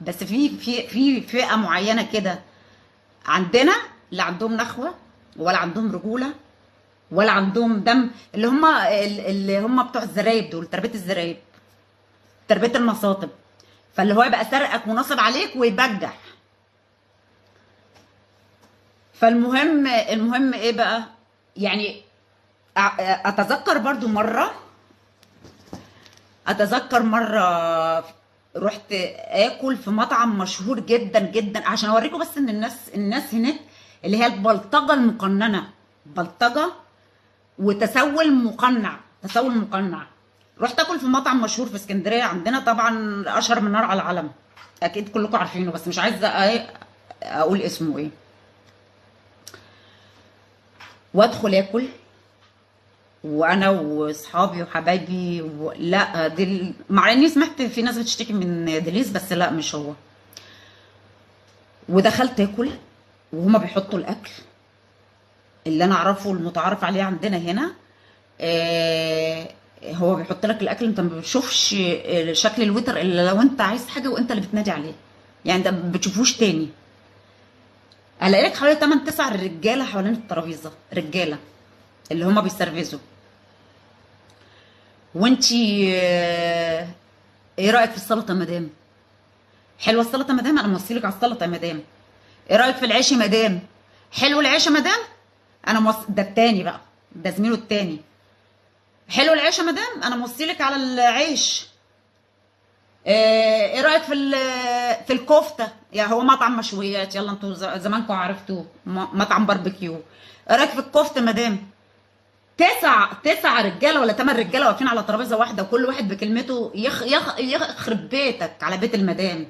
بس في فئه معينه كده عندنا، لا عندهم نخوه ولا عندهم رجوله ولا عندهم دم، اللي هم بتوع الزرايب دول، تربيه الزرايب، تربيه المصاطب. فاللي هو يبقى سرقك ونصب عليك ويبجح. المهم ايه بقى؟ يعني اتذكر برضو مره، اتذكر مره رحت اكل في مطعم مشهور جدا جدا، عشان اوريكم بس ان الناس هناك اللي هي البلطجه المقننه، بلطجه وتسول مقنع، تسول مقنع. رحت اكل في مطعم مشهور في اسكندريه عندنا، طبعا اشهر من نار على العلم، اكيد كلكم عارفينه بس مش عايزه اقول اسمه ايه. وادخل اكل وانا واصحابي وحبايبي لا مع اني سمعت في ناس بتشتكي من ديليز، بس لا مش هو. ودخلت اكل وهما بيحطوا الاكل اللي انا اعرفه المتعارف عليه عندنا هنا. هو بيحط لك الاكل، انت ما بتشوفش شكل الويتر الا لو انت عايز حاجه وانت اللي بتنادي عليه، يعني انت ما بتشوفوش تاني. الاقي لك حوالي 8 9 رجاله حوالين الترابيزه، رجاله اللي هما بيسرفزوا. وانتي ايه رايك في السلطه يا مدام؟ حلوه السلطه يا مدام؟ انا موصيلك على السلطه يا مدام. ايه رايك في العيش يا مدام؟ حلو العيش يا مدام؟ ده التاني بقى، ده زميله التاني. حلو العيش يا مدام؟ انا موصيلك على العيش. ايه رايك في الكفته؟ يا هو مطعم مشويات، يلا انتوا زمانكم عرفتوه، مطعم باربيكيو. ايه رايك في الكفته يا مدام؟ تسع رجاله ولا 8 رجاله واقفين على ترابيزه واحده، وكل واحد بكلمته يخرب بيتك على بيت المدام.